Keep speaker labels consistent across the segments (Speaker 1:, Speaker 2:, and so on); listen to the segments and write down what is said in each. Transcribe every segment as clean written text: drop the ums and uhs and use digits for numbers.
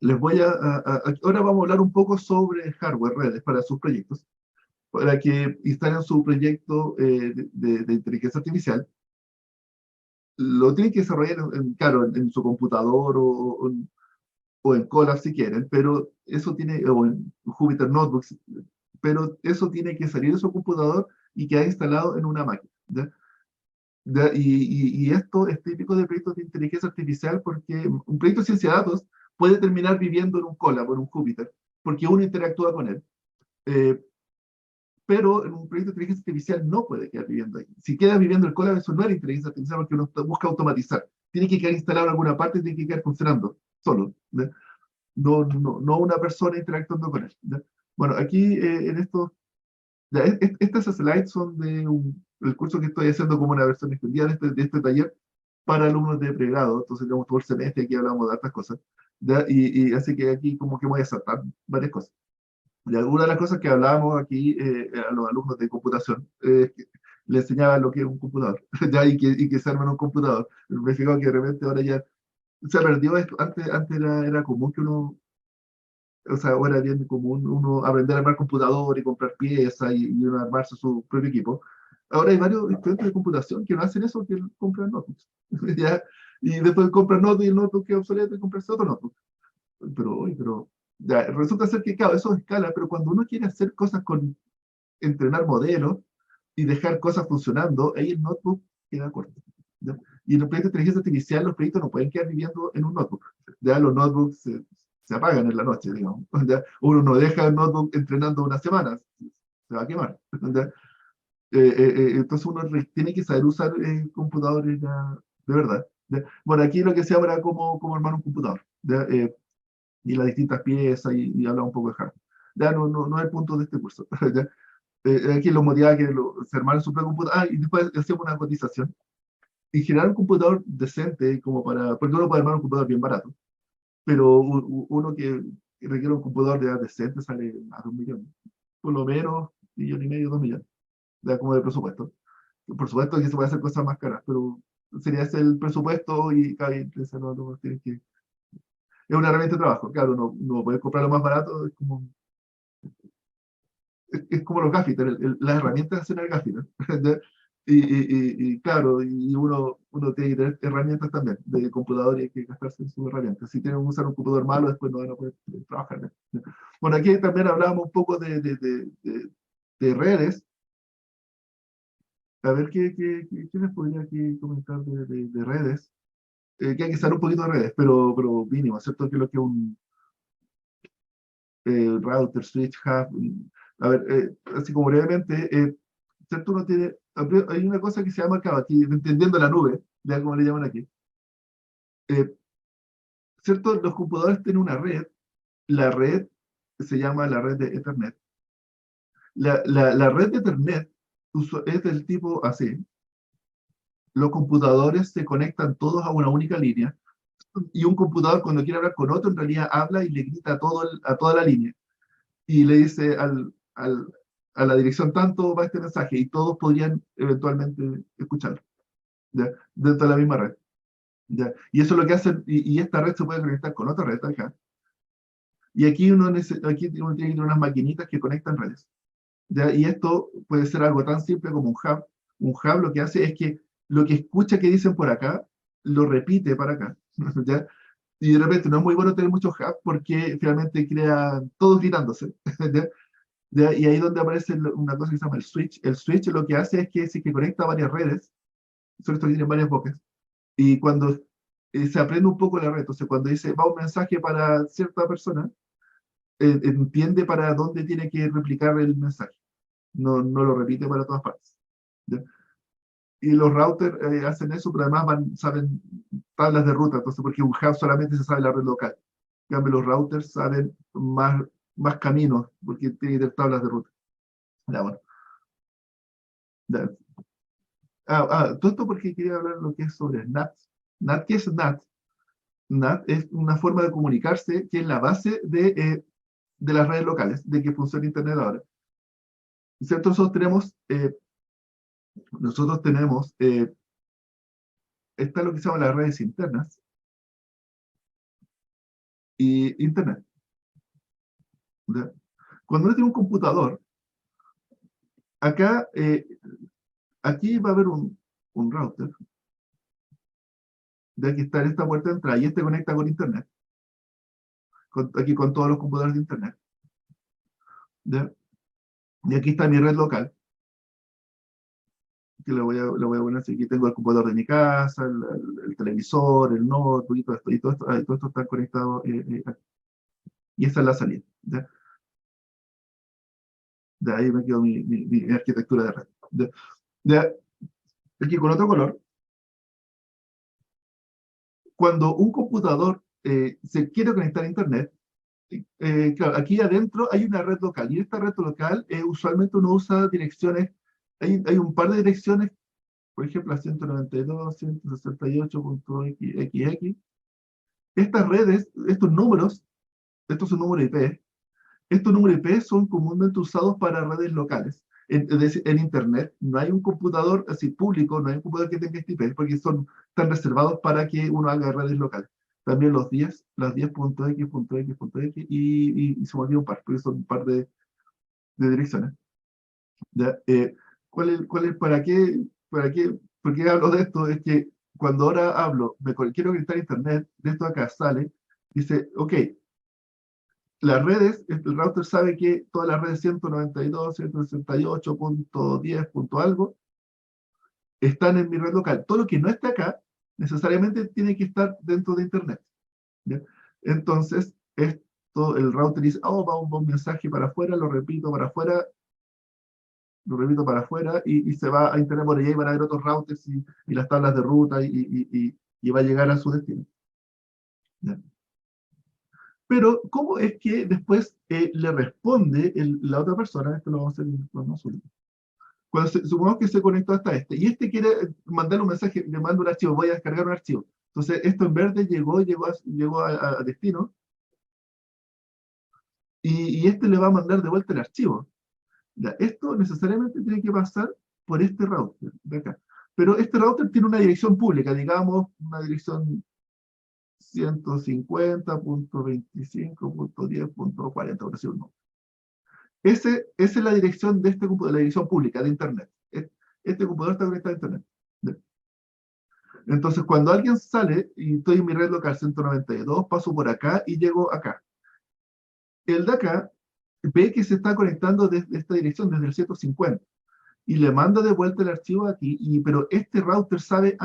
Speaker 1: ahora vamos a hablar un poco sobre hardware, redes para sus proyectos, para que instalen su proyecto de inteligencia artificial. Lo tienen que desarrollar, claro, en su computador o en Colab si quieren, pero eso tiene, o en Jupyter Notebooks, pero eso tiene que salir de su computador y quedar instalado en una máquina. ¿Ya? Y esto es típico de proyectos de inteligencia artificial porque un proyecto de ciencia de datos puede terminar viviendo en un Colab o en un Jupyter, porque uno interactúa con él. Eh, pero en un proyecto de inteligencia artificial no puede quedar viviendo ahí. Si queda viviendo el Colab, eso no es inteligencia artificial porque uno busca automatizar. Tiene que quedar instalado en alguna parte y tiene que quedar funcionando solo. ¿Ya? No una persona interactuando con él. ¿Ya? Bueno, aquí en estos, estas slides son el curso que estoy haciendo como una versión extendida de este taller para alumnos de pregrado, entonces tenemos todo el semestre, aquí hablamos de otras cosas, ¿ya? Y así que aquí como que voy a saltar varias cosas. Y alguna de las cosas que hablábamos aquí a los alumnos de computación, les enseñaba lo que es un computador, ¿ya? Y que se arman un computador. Me he fijado que de repente ahora ya se perdió esto. Antes era común que uno, o sea, ahora era bien común uno aprender a armar computador y comprar piezas y uno armarse su propio equipo. Ahora hay varios estudiantes de computación que no hacen eso, que compran notebooks. ¿Ya? Y después compran notebook y el notebook queda obsoleto y compran otro notebook. Pero ya, resulta ser que, claro, eso escala, pero cuando uno quiere hacer cosas con entrenar modelos y dejar cosas funcionando, ahí el notebook queda corto. ¿Ya? Y en los proyectos de inteligencia artificial, los proyectos no pueden quedar viviendo en un notebook. Ya los notebooks se apagan en la noche, digamos. ¿Ya? Uno no deja el notebook entrenando unas semanas, se va a quemar. ¿Ya? Entonces uno tiene que saber usar computadores ya, de verdad. ¿Ya? Bueno, aquí lo que se habla como armar un computador. ¿Ya? Y las distintas piezas y habla un poco de hardware. Ya no es el punto de este curso. ¿Ya? Aquí lo motivaba que se armara su propio computador. Y después hacíamos una cotización. Y generar un computador decente, como porque uno puede armar un computador bien barato, pero uno que requiere un computador de edad decente sale a 2 millones. Por lo menos, 1,5 millones, 2 millones, ya como de presupuesto. Por supuesto que se puede hacer cosas más caras, pero sería ese el presupuesto y cada empresa no tiene que. Es una herramienta de trabajo, claro, no puedes comprar lo más barato, es como los gaffiters, las herramientas hacen el gaffiter. Y claro, y uno tiene que tener herramientas también de computador y hay que gastarse en sus herramientas. Si tienen que usar un computador malo, después no van a poder trabajar. Bueno, aquí también hablábamos un poco de redes. A ver, ¿qué les podría aquí comentar de redes? Que hay que saber un poquito de redes, pero mínimo, ¿cierto? Que lo que es un router, switch, hub. A ver, así como brevemente, ¿cierto? Hay una cosa que se llama acá, aquí, entendiendo la nube, ya como le llaman aquí. Eh, ¿Cierto? Los computadores tienen una red, la red se llama la red de Ethernet. La red de Ethernet es del tipo así. Los computadores se conectan todos a una única línea y un computador cuando quiere hablar con otro en realidad habla y le grita a toda la línea y le dice a la dirección tanto va este mensaje y todos podrían eventualmente escucharlo, ¿ya? Dentro de la misma red. ¿Ya? Y eso es lo que hacen, y esta red se puede conectar con otra red acá. Y aquí uno tiene que tener unas maquinitas que conectan redes. ¿Ya? Y esto puede ser algo tan simple como un hub. Un hub lo que hace es que lo que escucha que dicen por acá, lo repite para acá. ¿Ya? Y de repente no es muy bueno tener muchos hubs porque finalmente crea todos gritándose. ¿Ya? Y ahí es donde aparece una cosa que se llama el switch. El switch lo que hace es que si que conecta varias redes, sobre esto tiene varias bocas, y cuando se aprende un poco la red, entonces cuando dice va un mensaje para cierta persona, entiende para dónde tiene que replicar el mensaje. No lo repite para todas partes. ¿Ya? Y los routers hacen eso, pero además saben tablas de ruta, entonces porque un hub solamente se sabe la red local. En cambio, los routers saben más caminos, porque tienen que tener tablas de ruta. Ya, bueno. Ya. Todo esto porque quería hablar lo que es sobre NAT. NAT, ¿qué es NAT? NAT es una forma de comunicarse que es la base de las redes locales, de que funciona Internet ahora. ¿Cierto? Nosotros tenemos está lo que se llama las redes internas, y Internet. ¿Ya? Cuando uno tiene un computador, acá, aquí va a haber un router, de aquí está en esta puerta de entrada, y este conecta con Internet, aquí con todos los computadores de Internet. ¿Ya? Y aquí está mi red local, que lo voy a poner así. Aquí tengo el computador de mi casa, el televisor, el notebook, y todo esto está conectado, y esa es la salida. ¿Ya? De ahí me quedo mi arquitectura de red. ¿Ya? ¿Ya? Aquí con otro color, cuando un computador se quiere conectar a Internet, claro, aquí adentro hay una red local, y esta red local usualmente uno usa direcciones, hay un par de direcciones, por ejemplo, la 192.168.xx. Estas redes, estos son números IP, estos números IP son comúnmente usados para redes locales. Es decir, en Internet no hay un computador así público, no hay un computador que tenga este IP, porque están reservados para que uno haga redes locales. También las 10.x y se me olvidó un par, porque son un par de direcciones. ¿Ya? ¿Por qué hablo de esto? Es que cuando ahora hablo, quiero conectar a Internet, de esto acá sale, dice, ok, las redes, el router sabe que todas las redes 192.168.10. Algo están en mi red local. Todo lo que no esté acá necesariamente tiene que estar dentro de Internet. ¿Ya? Entonces, el router dice, oh, va un mensaje para afuera, lo repito para afuera y se va a Internet por allá y van a ver otros routers y las tablas de ruta y va a llegar a su destino. ¿Ya? Pero, ¿cómo es que después le responde la otra persona? Esto lo vamos a hacer con nosotros. Supongamos que se conectó hasta y este quiere mandar un mensaje, le manda un archivo, voy a descargar un archivo. Entonces, esto en verde llegó a destino, y este le va a mandar de vuelta el archivo. Ya, esto necesariamente tiene que pasar por este router de acá. Pero este router tiene una dirección pública, digamos, una dirección 150.25.10.40, por decir un nombre. Esa es la dirección de este computador, la dirección pública de Internet. Este computador está conectado a Internet. Entonces, cuando alguien sale y estoy en mi red local 192, paso por acá y llego acá. El de acá ve que se está conectando desde esta dirección, desde el 150, y le manda de vuelta el archivo aquí, pero este router sabe,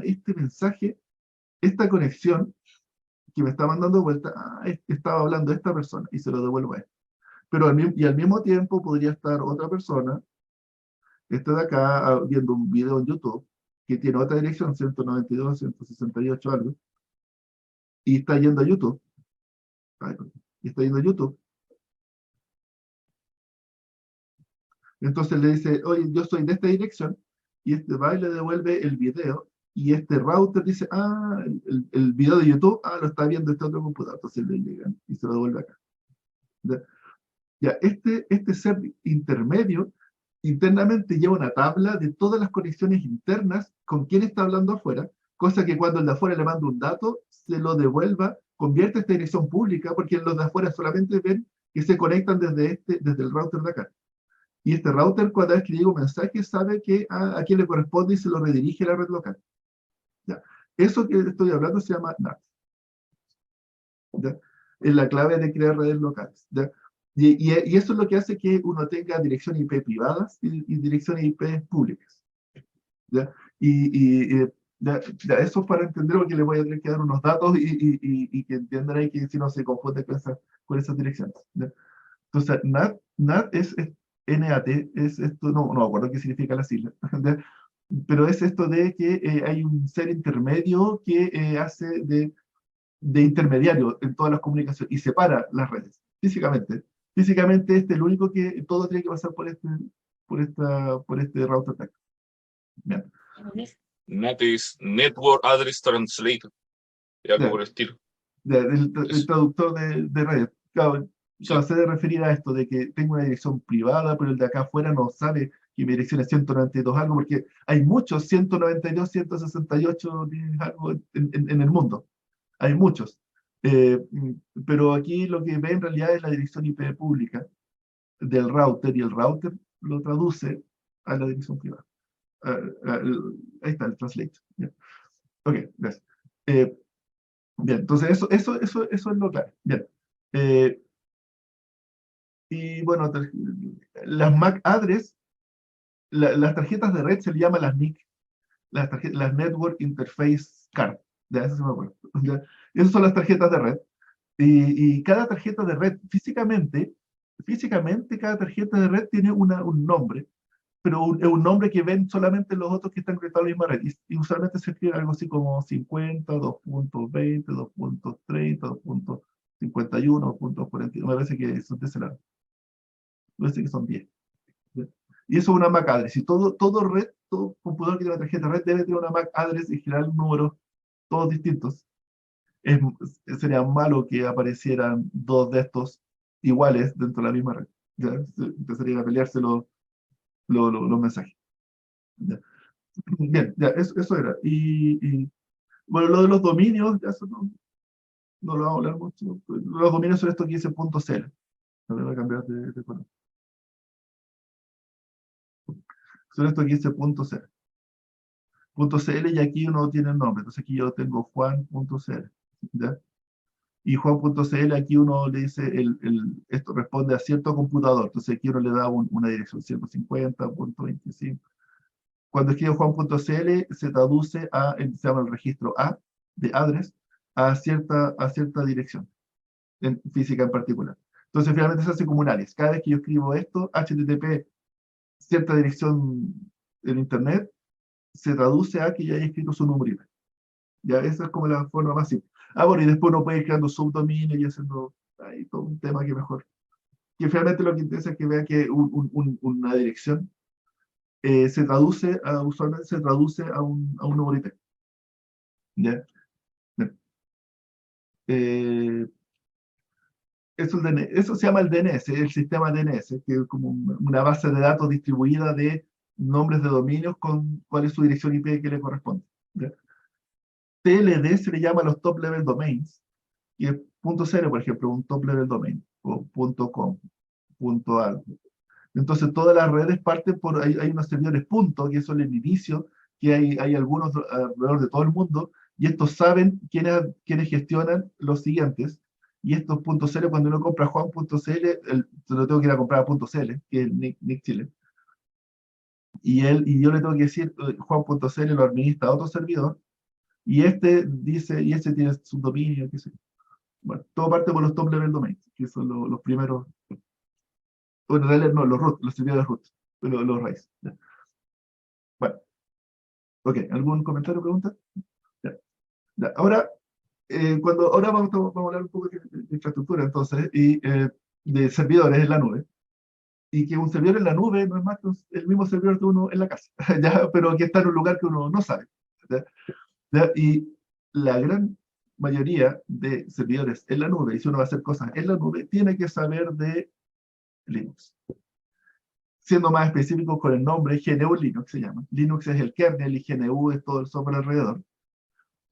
Speaker 1: este mensaje, esta conexión que me está mandando de vuelta, estaba hablando de esta persona, y se lo devuelvo a él. Pero al mismo tiempo podría estar otra persona, de acá, viendo un video en YouTube, que tiene otra dirección, 192, 168, algo, y está yendo a YouTube. Y está yendo a YouTube. Entonces le dice, oye, yo soy de esta dirección, y este va y le devuelve el video, y este router dice, el video de YouTube, lo está viendo este otro computador, entonces le llegan y se lo devuelve acá. ¿Ya? Ya, este ser intermedio internamente lleva una tabla de todas las conexiones internas con quién está hablando afuera, cosa que cuando el de afuera le manda un dato, se lo devuelva, convierte esta dirección pública, porque los de afuera solamente ven que se conectan desde el router de acá. Y este router, cada vez que llega un mensaje, sabe que a quién le corresponde y se lo redirige a la red local. ¿Ya? Eso que estoy hablando se llama NAT. ¿Ya? Es la clave de crear redes locales. ¿Ya? Y eso es lo que hace que uno tenga direcciones IP privadas y direcciones IP públicas. ¿Ya? Ya, eso es para entender, porque les voy a tener que dar unos datos y que entiendan ahí que si no se confunde con esas direcciones. ¿Ya? Entonces, NAT es NAT, es esto, no me acuerdo qué significa la sigla, ¿ya? Pero es esto de que hay un ser intermedio que hace de intermediario en todas las comunicaciones y separa las redes físicamente. Físicamente, este es el único que todo tiene que pasar por este router tag. Bien.
Speaker 2: NAT es Network Address Translator, algo por el estilo.
Speaker 1: El traductor de redes. Claro, se debe referir a esto de que tengo una dirección privada, pero el de acá afuera no sabe que mi dirección es 192 algo, porque hay muchos 192, 168 algo en el mundo. Hay muchos. Pero aquí lo que ve en realidad es la dirección IP pública del router, y el router lo traduce a la dirección privada. Ahí está el translate. ¿Ya? Ok, gracias. Bien, entonces eso es lo clave. Bien. Y bueno, las MAC address, las tarjetas de red se le llaman las NIC, las Network Interface Card. Ya, eso se me acuerdo. ¿Ya? Esas son las tarjetas de red. Y cada tarjeta de red, físicamente, cada tarjeta de red tiene un nombre, pero es un nombre que ven solamente los otros que están conectados a la misma red. Y usualmente se escribe algo así como 50, 2.20, 2.30, 2.51, 2.41. Me parece que son de ese lado. Me parece que son 10. ¿Ya? Y eso es una MAC address. Y todo computador que tiene una tarjeta red debe tener una MAC address y generar números todos distintos. Es, Sería malo que aparecieran dos de estos iguales dentro de la misma red. ¿Ya? Empezarían a pelearse los mensajes. ¿Ya? Bien, ya, eso era. Bueno, lo de los dominios, ya eso no lo vamos a hablar mucho. Los dominios son esto que dice .cl. No voy a cambiar de color. Son esto que dice .cl. .cl, y aquí uno tiene el nombre. Entonces aquí yo tengo Juan.cl. ¿Ya? Y Juan.cl, aquí uno le dice, esto responde a cierto computador. Entonces aquí uno le da una dirección 150.25. Cuando escribe Juan.cl, se traduce se llama el registro A, de address, a cierta dirección, física en particular. Entonces finalmente se hace como un alias. Cada vez que yo escribo esto, HTTP, cierta dirección en Internet, se traduce a que ya haya escrito su número IP. Ya, esa es como la forma más simple. Bueno, y después uno puede ir creando subdominios y haciendo ahí todo un tema que mejor. Que finalmente lo que interesa es que vea que una dirección usualmente se traduce a un número IP. ¿Ya? Bien. Eh, eso se llama el DNS, el sistema DNS, que es como una base de datos distribuida de nombres de dominios con cuál es su dirección IP que le corresponde. ¿Ya? TLD se le llama a los top level domains, y es .0, por ejemplo, un top level domain, o .com, .algo. Entonces todas las redes parten hay unos servidores punto, que son el inicio, que hay algunos alrededor de todo el mundo, y estos saben quiénes gestionan los siguientes. Y estos .cl, cuando uno compra Juan.cl, se lo tengo que ir a comprar a .cl, que es Nick Chile. Y yo le tengo que decir, Juan.cl lo administra a otro servidor, y este tiene su dominio, qué sé yo. Bueno, todo parte por los top level domains, que son los primeros. O en realidad no, los root, los servidores root, los raíces. ¿Ya? Bueno, ok, ¿algún comentario o pregunta? Ya, ya. Ahora vamos a hablar un poco de infraestructura, entonces, y de servidores en la nube. Y que un servidor en la nube no es más que el mismo servidor que uno en la casa, ¿ya? Pero que está en un lugar que uno no sabe. ¿Ya? ¿Ya? Y la gran mayoría de servidores en la nube, y si uno va a hacer cosas en la nube, tiene que saber de Linux. Siendo más específico con el nombre, GNU Linux se llama. Linux es el kernel y GNU es todo el software alrededor.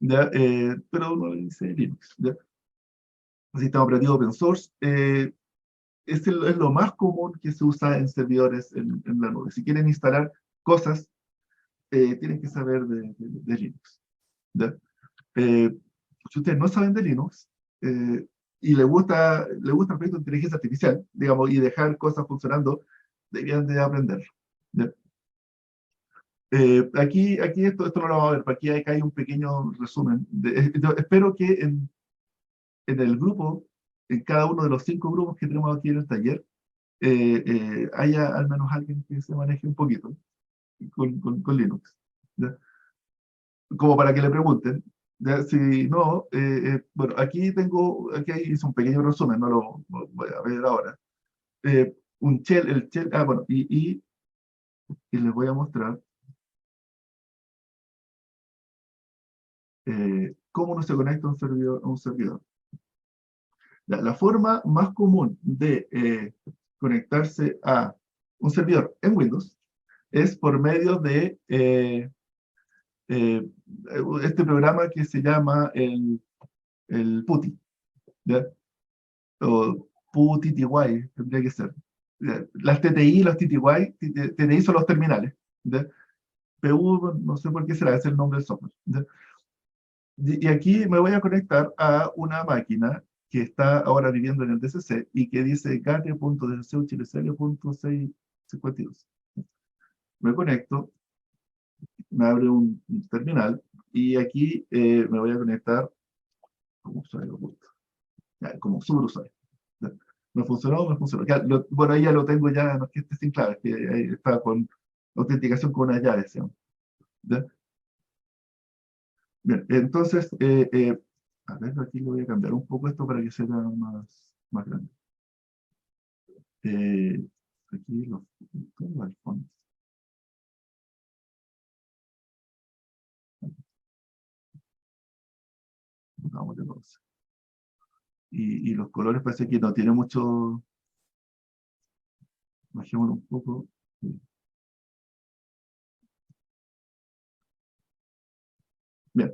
Speaker 1: ¿Ya? Pero uno dice Linux. ¿Ya? El sistema operativo open source es lo más común que se usa en servidores en la nube. Si quieren instalar cosas, tienen que saber de Linux. ¿Ya? Si ustedes no saben de Linux y les gusta el proyecto de inteligencia artificial, digamos, y dejar cosas funcionando, deberían de aprenderlo. ¿Ya? Aquí esto no lo vamos a ver, pero aquí hay un pequeño resumen. Yo espero que en el grupo, en cada uno de los 5 grupos que tenemos aquí en el taller, haya al menos alguien que se maneje un poquito con Linux. ¿Ya? Como para que le pregunten. ¿Ya? Si no, bueno, aquí hice un pequeño resumen, no lo voy a ver ahora. El shell, bueno, y les voy a mostrar cómo uno se conecta a un servidor. La forma más común de conectarse a un servidor en Windows es por medio de este programa que se llama el PuTTY. ¿ya? O PUTTY tendría que ser. ¿Ya? Las TTI, los TTY, TTI son los terminales. ¿Ya? PU, no sé por qué será, es el nombre del software. ¿Ya? Y aquí me voy a conectar a una máquina que está ahora viviendo en el DCC y que dice gate.dcc.chileserio.652. Me conecto, me abre un terminal y aquí me voy a conectar como usuario oculto, ya, como superusuario. ¿Ya? ¿Me funcionó? Me funcionó. Ya, bueno, ahí ya lo tengo, ya no es que esté sin clave, es que ahí está con autenticación con una llave, ¿sí? ¿Ya? Bien, entonces, a ver, aquí lo voy a cambiar un poco esto para que sea más grande. Aquí los puntos, al fondo. Vamos de 12. Y los colores parece que no tiene mucho. Bajémoslo un poco. Bien,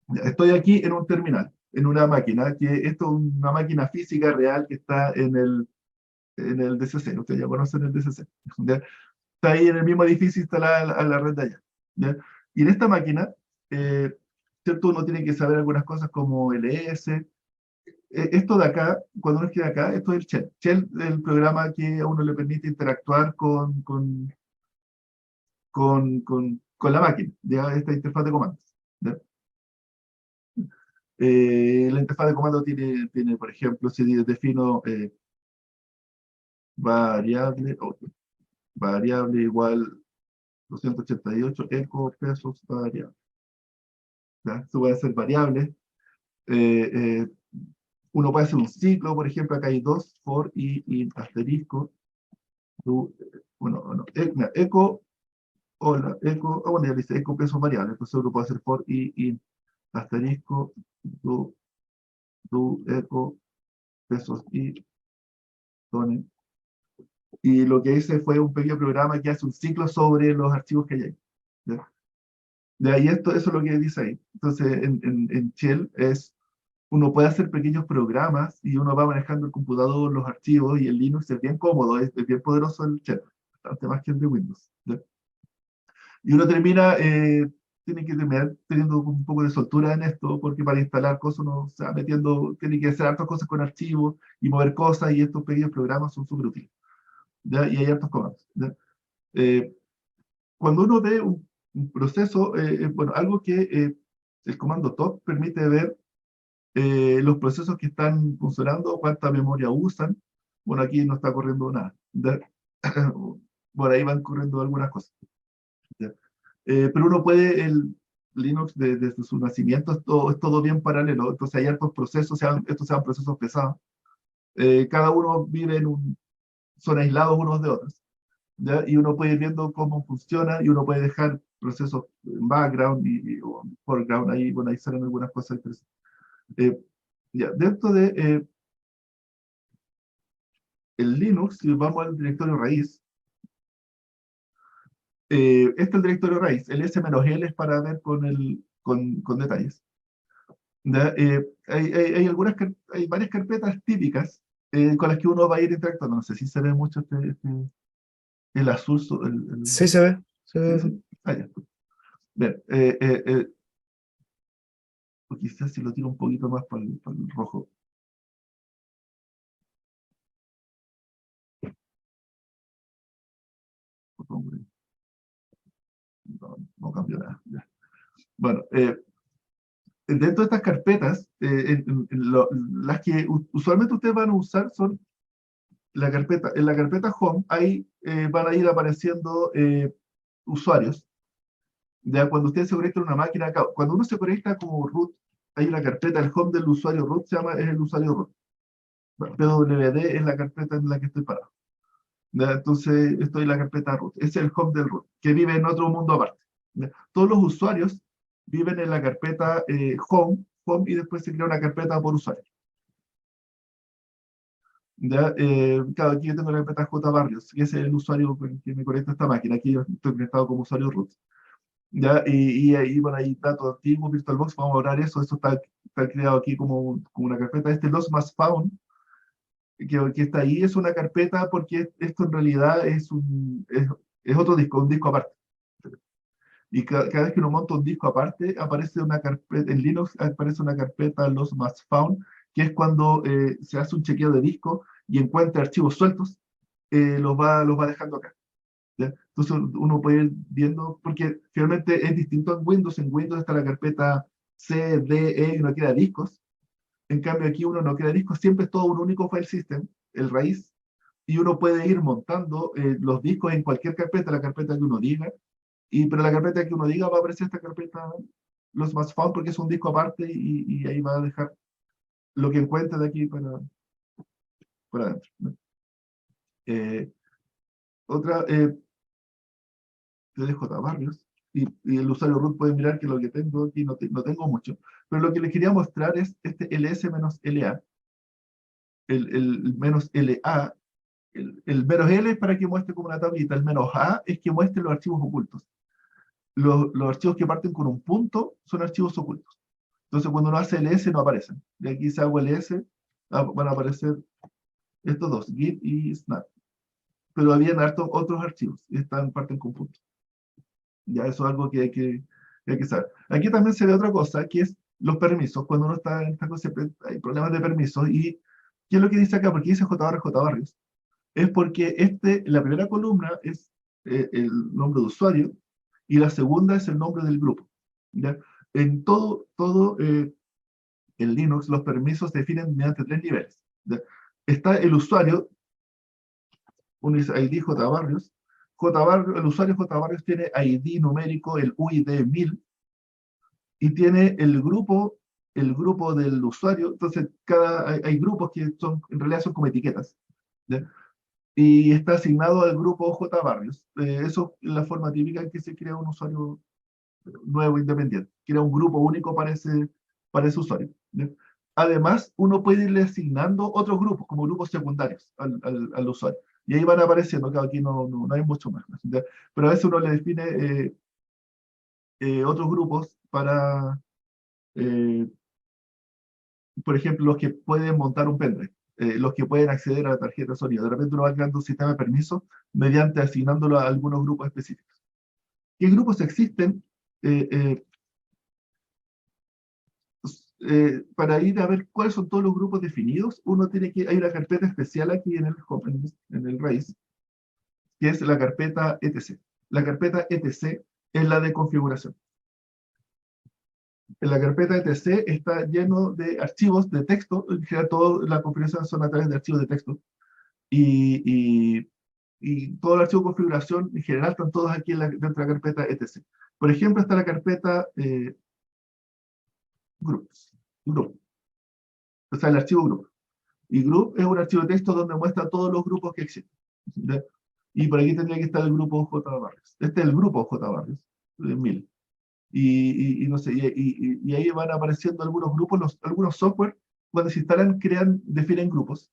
Speaker 1: ya estoy aquí en un terminal, en una máquina, que esto es una máquina física real que está en el DCC. Ustedes ya conocen el DCC. ¿Ya? Está ahí en el mismo edificio instalada a la red de allá. ¿Ya? Y en esta máquina, eh, ¿cierto? Uno tiene que saber algunas cosas como LS. Esto de acá, cuando uno escribe acá, esto es el Shell. Shell es el programa que a uno le permite interactuar con la máquina, ¿ya? Esta interfaz de comandos. ¿Ya? La interfaz de comando tiene, por ejemplo, si defino variable, variable igual 288 eco pesos variable. ¿Ya? Esto puede ser variable. Eh, eh, Uno puede hacer un ciclo, por ejemplo, acá hay dos, for y asterisco. Bueno, mira, eco, hola, eco, bueno, ya dice eco pesos variable, entonces uno puede hacer for y asterisco, eco pesos y tone. Y lo que hice fue un pequeño programa que hace un ciclo sobre los archivos que hay ahí. ¿Ya? De ahí eso es lo que dice ahí. Entonces, en Shell uno puede hacer pequeños programas y uno va manejando el computador, los archivos, y el Linux es bien cómodo, es bien poderoso el Shell, bastante más que el de Windows. ¿Ya? Y uno tiene que terminar teniendo un poco de soltura en esto, porque para instalar cosas uno se va metiendo, tiene que hacer hartas cosas con archivos y mover cosas, y estos pequeños programas son súper útiles. ¿Ya? Y hay hartos comandos. ¿Ya? Eh, Cuando uno ve un proceso, bueno, algo que el comando top permite ver los procesos que están funcionando, cuánta memoria usan. Bueno, aquí no está corriendo nada. ¿Ya? Por ahí van corriendo algunas cosas. ¿Ya? Pero uno puede, el Linux desde su nacimiento es todo bien paralelo, entonces hay hartos procesos, estos sean procesos pesados. Cada uno vive son aislados unos de otros. ¿Ya? Y uno puede ir viendo cómo funciona y uno puede dejar procesos en background o foreground, ahí, bueno, ahí salen algunas cosas interesantes. Ya, dentro de el Linux, si vamos al directorio raíz, este es el directorio raíz, el S-L es para ver con detalles. ¿Ya? Hay varias carpetas típicas con las que uno va a ir interactuando. No sé si se ve mucho el azul.
Speaker 3: Sí, se ve. Se
Speaker 1: ¿Sí?
Speaker 3: ve.
Speaker 1: ¿Sí? Ah, ya. Bien, o quizás si lo tiro un poquito más para el rojo. No cambió nada. Ya. Bueno, dentro de estas carpetas, las que usualmente ustedes van a usar son en la carpeta Home, ahí van a ir apareciendo usuarios. Ya cuando ustedes se conectan a una máquina, cuando uno se conecta como root, hay una carpeta, el home del usuario root es el usuario root. PWD es la carpeta en la que estoy parado. ¿Ya? Entonces, estoy en la carpeta root. Es el home del root, que vive en otro mundo aparte. ¿Ya? Todos los usuarios viven en la carpeta home, y después se crea una carpeta por usuario. ¿Ya? Claro, aquí yo tengo la carpeta J Barrios, que es el usuario con el que me conecto a esta máquina. Aquí yo estoy conectado como usuario root. ¿ya? Y ahí, bueno, hay datos antiguos, VirtualBox, vamos a hablar eso está creado aquí como una carpeta. Lost más Found, que está ahí, es una carpeta porque esto en realidad es otro disco, un disco aparte. Y cada vez que uno monta un disco aparte, aparece una carpeta, en Linux aparece una carpeta Lost más Found, que es cuando se hace un chequeo de disco y encuentra archivos sueltos, los va dejando acá. ¿Ya? Entonces uno puede ir viendo, porque finalmente es distinto en Windows está la carpeta C, D, E, y uno crea discos. En cambio aquí uno no crea discos, siempre es todo un único file system, el raíz, y uno puede ir montando los discos en cualquier carpeta, la carpeta que uno diga, pero la carpeta que uno diga va a aparecer esta carpeta, los más found, porque es un disco aparte y ahí va a dejar lo que encuentre de aquí para adentro, ¿no? Eh, otra, de J. Barrios, y el usuario root puede mirar que lo que tengo aquí no tengo mucho, pero lo que les quería mostrar es este ls-la, el menos LA, el menos L es para que muestre como una tablita, el menos A es que muestre los archivos ocultos. Los archivos que parten con un punto son archivos ocultos. Entonces cuando uno hace ls no aparecen. De aquí si hago ls, van a aparecer estos dos, git y snap. Pero habían otros archivos y parten con puntos. Ya eso es algo que saber. Aquí también se ve otra cosa, que es los permisos. Cuando uno está en esta cosa, hay problemas de permisos. ¿Y qué es lo que dice acá? Porque dice Barrios. Es porque la primera columna es el nombre de usuario y la segunda es el nombre del grupo. ¿Ya? En todo en Linux los permisos se definen mediante 3 niveles. ¿Ya? Está el usuario, uno dice ID Barrios. El usuario Barrios tiene ID numérico, el UID 1000, y tiene el grupo del usuario. Entonces hay grupos que en realidad son como etiquetas. ¿Ya? Y está asignado al grupo J Barrios. Eso es la forma típica en que se crea un usuario nuevo independiente. Crea un grupo único para ese usuario. ¿Ya? Además, uno puede irle asignando otros grupos, como grupos secundarios al usuario. Y ahí van apareciendo, claro, aquí no hay mucho más. ¿Ya? Pero a veces uno le define otros grupos para, eh, por ejemplo, los que pueden montar un pendrive, los que pueden acceder a la tarjeta de sonido. De repente uno va creando un sistema de permisos mediante asignándolo a algunos grupos específicos. ¿Qué grupos existen? Eh, eh, para ir a ver cuáles son todos los grupos definidos, hay una carpeta especial aquí en el raíz, que es la carpeta etc. La carpeta etc es la de configuración. En la carpeta etc está lleno de archivos de texto, en general todas las configuraciones son a través de archivos de texto, y todo el archivo de configuración en general están todos aquí dentro de la carpeta etc. Por ejemplo, está la carpeta groups, group, o sea, el archivo group. Y group es un archivo de texto donde muestra todos los grupos que existen. ¿Ya? Y por aquí tendría que estar el grupo J Barrios. Este es el grupo J Barrios, de 1000. Y no sé, y ahí van apareciendo algunos grupos, algunos software, cuando se instalan, definen grupos.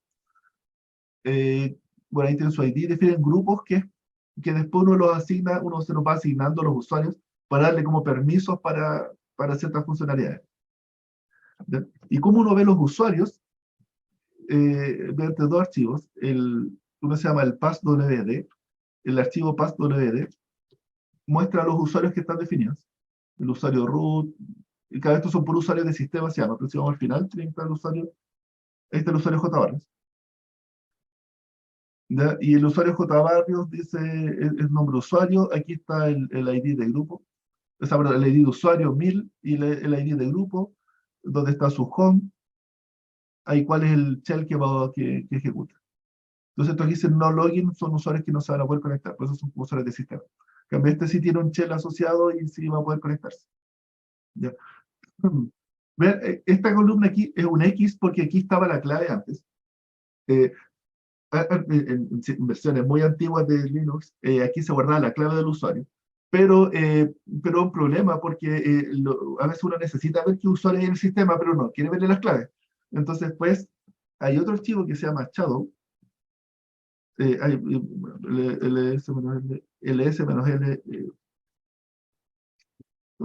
Speaker 1: Bueno, ahí tienen su ID, definen grupos que después uno se los va asignando a los usuarios para darle como permisos para ciertas funcionalidades. ¿Ya? Y cómo uno ve los usuarios, mediante dos archivos, uno se llama el passwd, el archivo passwd muestra a los usuarios que están definidos, el usuario root, y cada vez estos son por usuarios de sistema, se llama, pero si vamos al final, tiene que estar ahí está el usuario JBarrios. ¿Ya? Y el usuario JBarrios dice el nombre de usuario, aquí está el ID de grupo, o sea, el ID de usuario 1000 y el ID de grupo, donde está su home, ahí cuál es el shell que ejecuta. Entonces, estos que dicen no login son usuarios que no se van a poder conectar, por eso son usuarios de sistema. En cambio, este sí tiene un shell asociado y sí va a poder conectarse. ¿Ya? Vean, esta columna aquí es un X porque aquí estaba la clave antes. Eh, en versiones muy antiguas de Linux, aquí se guardaba la clave del usuario. Pero un problema porque a veces uno necesita ver qué usuario hay en el sistema, pero no quiere verle las claves. Entonces, pues, hay otro archivo que se llama Shadow, ls-l,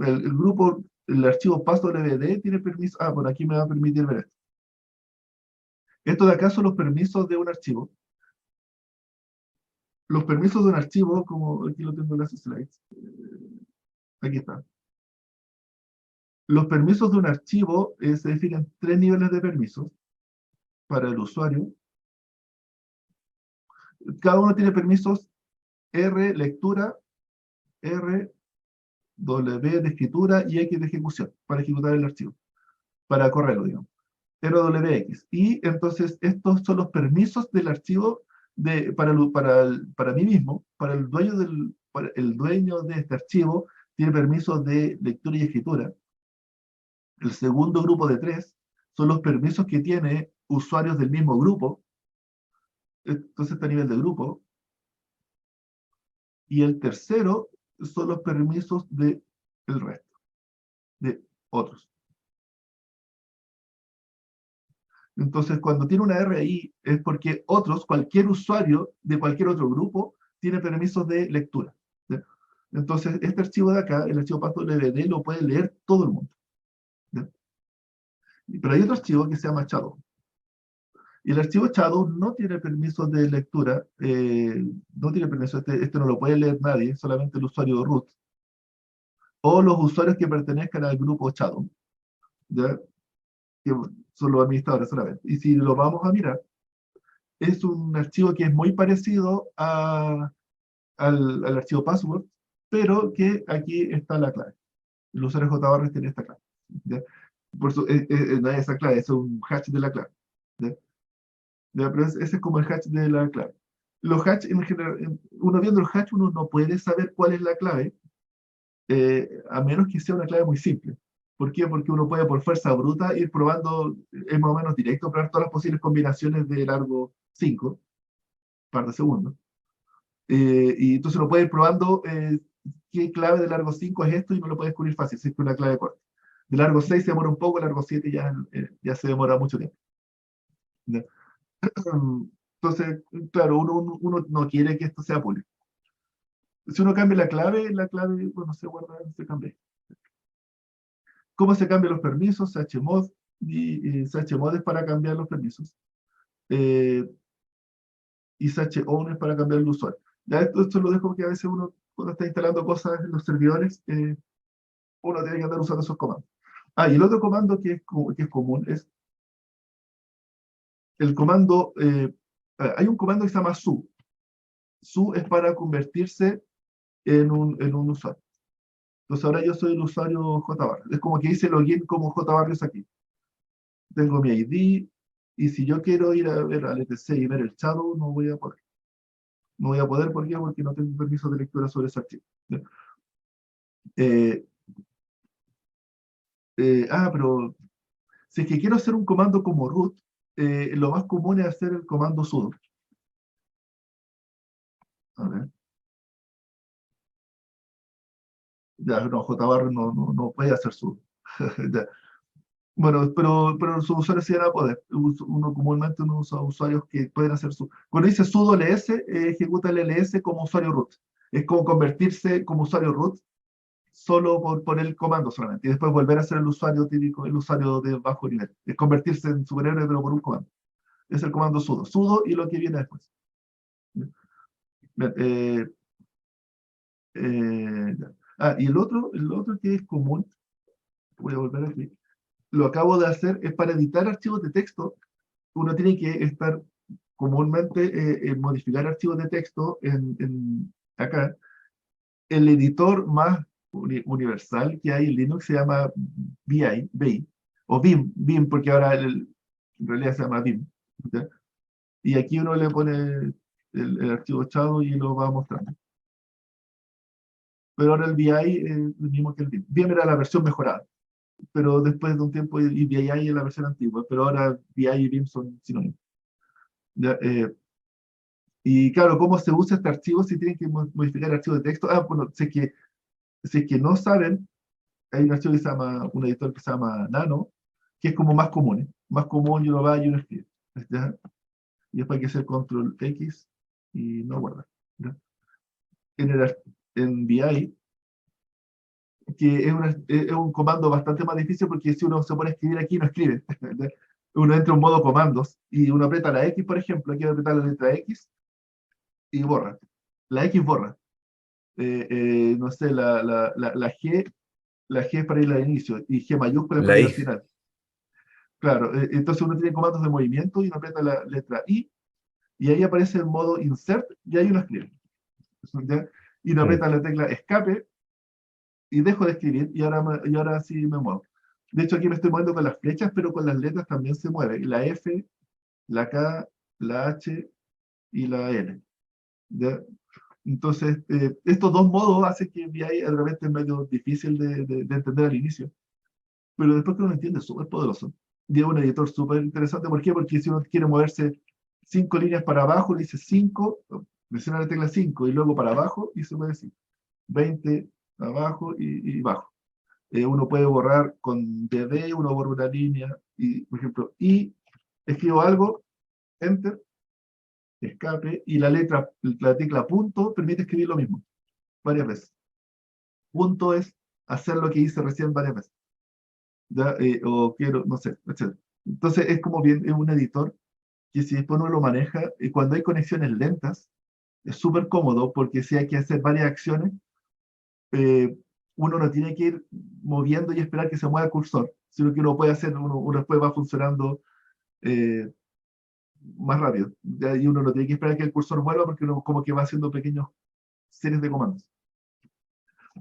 Speaker 1: el grupo, el archivo passwd tiene permiso. Ah, por aquí me va a permitir ver esto. Esto de acá son los permisos de un archivo. Los permisos de un archivo, como aquí lo tengo en las slides. Aquí está. Los permisos de un archivo se definen 3 niveles de permisos para el usuario. Cada uno tiene permisos R, lectura, R, W de escritura y X de ejecución, para ejecutar el archivo, para correrlo, digamos. RWX. Y entonces estos son los permisos del archivo para mí mismo, para el dueño de este archivo, tiene permisos de lectura y escritura. El segundo grupo de 3 son los permisos que tiene usuarios del mismo grupo. Entonces está a nivel de grupo. Y el tercero son los permisos del resto, de otros. Entonces, cuando tiene una R ahí, es porque cualquier usuario de cualquier otro grupo, tiene permisos de lectura. ¿Ya? Entonces, este archivo de acá, el archivo passwd, lo puede leer todo el mundo. ¿Ya? Pero hay otro archivo que se llama shadow. Y el archivo shadow no tiene permisos de lectura, no tiene permiso, este no lo puede leer nadie, solamente el usuario root, o los usuarios que pertenezcan al grupo shadow, ¿ya? Que son los administradores solamente. Y si lo vamos a mirar, es un archivo que es muy parecido al archivo password, pero que aquí está la clave. El usuario JBarris tiene esta clave. ¿Ya? Por eso, no es esa clave, es un hash de la clave. ¿Ya? ¿Ya? Pero ese es como el hash de la clave. Los hash, en general, uno viendo el hash, uno no puede saber cuál es la clave, a menos que sea una clave muy simple. ¿Por qué? Porque uno puede por fuerza bruta ir probando, es más o menos directo, probar todas las posibles combinaciones de largo 5, par de segundos. Y entonces uno puede ir probando qué clave de largo 5 es esto y no lo puede descubrir fácil, si es una clave corta. De largo 6 se demora un poco, de largo 7 ya se demora mucho tiempo. ¿Ya? Entonces, claro, uno no quiere que esto sea público. Si uno cambia la clave, bueno, se guarda, se cambia. ¿Cómo se cambian los permisos? Chmod, y chmod es para cambiar los permisos. Y chown es para cambiar el usuario. Ya esto lo dejo porque a veces uno, cuando está instalando cosas en los servidores, uno tiene que andar usando esos comandos. Ah, y el otro comando que es común es el comando, hay un comando que se llama su. Su es para convertirse en un usuario. Entonces ahora yo soy el usuario JBarrios. Es como que hice login como JBarrios aquí. Tengo mi ID, y si yo quiero ir a ver al etc y ver el shadow, no voy a poder. No voy a poder, ¿por qué? Porque no tengo permiso de lectura sobre ese archivo. Eh, pero si es que quiero hacer un comando como root, lo más común es hacer el comando sudo. A ver. Ya, no, JBarrios no puede hacer sudo. Ya. Bueno, pero sus usuarios sí van a poder. Uno comúnmente usa usuarios que pueden hacer su. Cuando dice sudo ls, ejecuta el ls como usuario root. Es como convertirse como usuario root solo por el comando solamente. Y después volver a ser el usuario típico, el usuario de bajo nivel. Es convertirse en superhéroe, pero por un comando. Es el comando sudo. Sudo y lo que viene después. Eh, ya. Y el otro que es común, voy a volver aquí, lo acabo de hacer, es para editar archivos de texto. Uno tiene que estar comúnmente modificar archivos de texto acá. El editor más universal que hay en Linux se llama VI, o Vim, porque ahora en realidad se llama Vim. ¿Ya? Y aquí uno le pone el archivo echado y lo va mostrando. Pero ahora el VI es el mismo que el Vim. Vim era la versión mejorada, pero después de un tiempo, y VI es la versión antigua, pero ahora VI y Vim son sinónimos. ¿Ya? Y claro, ¿cómo se usa este archivo si tienen que modificar el archivo de texto? Bueno, si es que no saben, hay un archivo que se llama, un editor que se llama Nano, que es como más común, ¿eh? Más común, y uno va y uno escribe. ¿Ya? Y después hay que hacer control X y no guardar. ¿Ya? En VI, que es un comando bastante más difícil porque si uno se pone a escribir aquí, no escribe. Uno entra en modo comandos y uno aprieta la X, por ejemplo, aquí apretar la letra X y borra. La X borra. No sé, la G es para ir al inicio y G mayúscula es para
Speaker 3: La
Speaker 1: ir al
Speaker 3: I.
Speaker 1: final. Claro, entonces uno tiene comandos de movimiento y uno aprieta la letra I y ahí aparece el modo insert y ahí uno escribe. ¿Ya? Y uno
Speaker 3: Mm.
Speaker 1: aprieta la tecla escape y dejo de escribir y ahora sí me muevo. De hecho, aquí me estoy moviendo con las flechas, pero con las letras también se mueve. La F, la K, la H y la L. ¿Ya? Entonces, estos dos modos hacen que VI de repente es medio difícil de entender al inicio, pero después que uno entiende, es súper poderoso. Y es un editor súper interesante. ¿Por qué? Porque si uno quiere moverse 5 líneas para abajo, le dice 5, presiona la tecla 5 y luego para abajo y se mueve así. 20 abajo y bajo. Uno puede borrar con DD, uno borra una línea, y por ejemplo, y escribo algo, enter, escape, y la tecla punto permite escribir lo mismo, varias veces. Punto es hacer lo que hice recién varias veces. ¿Ya? O quiero, no sé, etc. Entonces es como bien, es un editor que si después uno lo maneja, y cuando hay conexiones lentas, es súper cómodo porque si hay que hacer varias acciones, eh, uno no tiene que ir moviendo y esperar que se mueva el cursor, sino que uno puede hacer, uno después va funcionando eh, más rápido. ¿Ya? Y uno no tiene que esperar que el cursor vuelva porque uno como que va haciendo pequeñas series de comandos.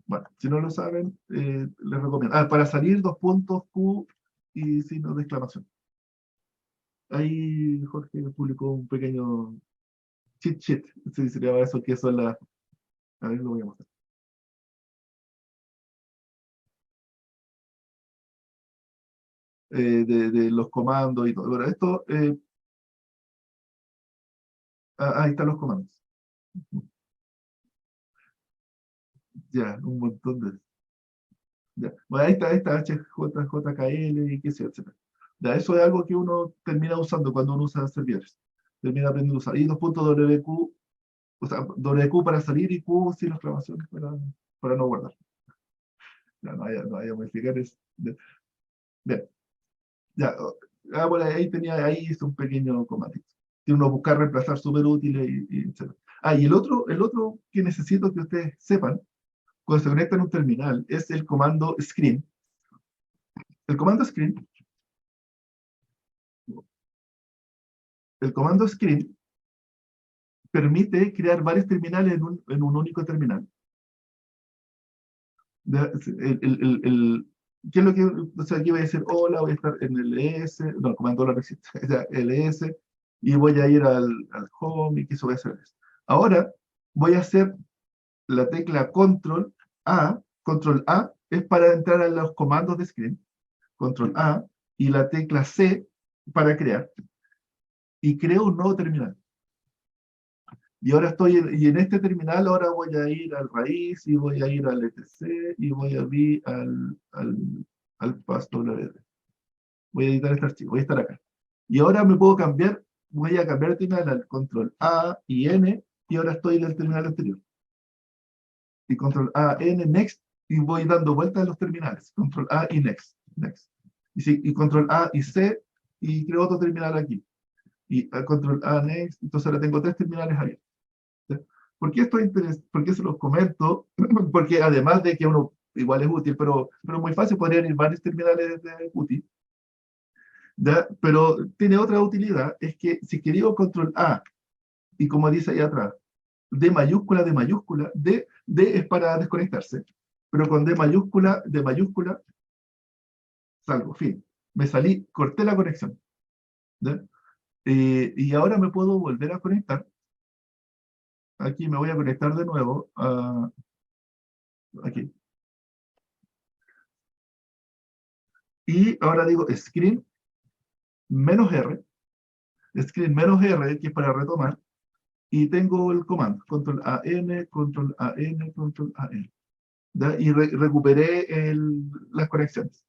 Speaker 1: Bueno, si no lo saben, les recomiendo. Para salir, dos puntos Q y signo de exclamación. Ahí Jorge publicó un pequeño cheat sheet, si se llama eso, que son las... A ver, lo voy a mostrar. De los comandos y todo. Bueno, esto, ahí están los comandos. Ya, un montón de... Ya. Bueno, ahí está HJKL y qué sé yo, etcétera. Ya, eso es algo que uno termina usando cuando uno usa servidores. Termina aprendiendo a usar. Y 2.WQ, o sea, WQ para salir y Q sin las exclamaciones para no guardar. Ya, no hay a modificar. Bien, ya. Bueno, ahí hice un pequeño comandito. Que uno buscar reemplazar súper útiles y etcétera. Y el otro que necesito que ustedes sepan, cuando se conectan a un terminal, es el comando screen. El comando screen, el comando screen permite crear varios terminales en un único terminal. ¿Qué es lo que, o sea, aquí voy a decir, hola, voy a estar en el ES, no, el comando no existe, el ES, y voy a ir al home, y que eso voy a hacer esto. Ahora, voy a hacer la tecla Control A es para entrar a los comandos de screen, Control A, y la tecla C para crear, y creo un nuevo terminal. Y ahora y en este terminal ahora voy a ir al raíz y voy a ir al etc y voy a ir al pasto WD. Voy a editar este archivo, voy a estar acá. Y ahora me puedo cambiar, voy a cambiar el terminal al control A y N y ahora estoy en el terminal anterior. Y control A, N, next y voy dando vueltas a los terminales. Control A y next. Y control A y C y creo otro terminal aquí. Y control A, next, entonces ahora tengo 3 terminales abiertos. ¿Por qué esto es interesante? ¿Por qué se los comento? Porque además de que uno igual es útil, pero muy fácil, podrían ir varios terminales de útil. ¿Ya? Pero tiene otra utilidad, es que si quería control A, y como dice ahí atrás, D mayúscula, D es para desconectarse, pero con D mayúscula, salgo, fin. Me salí, corté la conexión. ¿Ya? Y ahora me puedo volver a conectar. Aquí me voy a conectar de nuevo. Aquí. Y ahora digo screen menos R, que es para retomar, y tengo el comando, control AN, control AN, control AN. ¿Ya? Y recuperé las conexiones.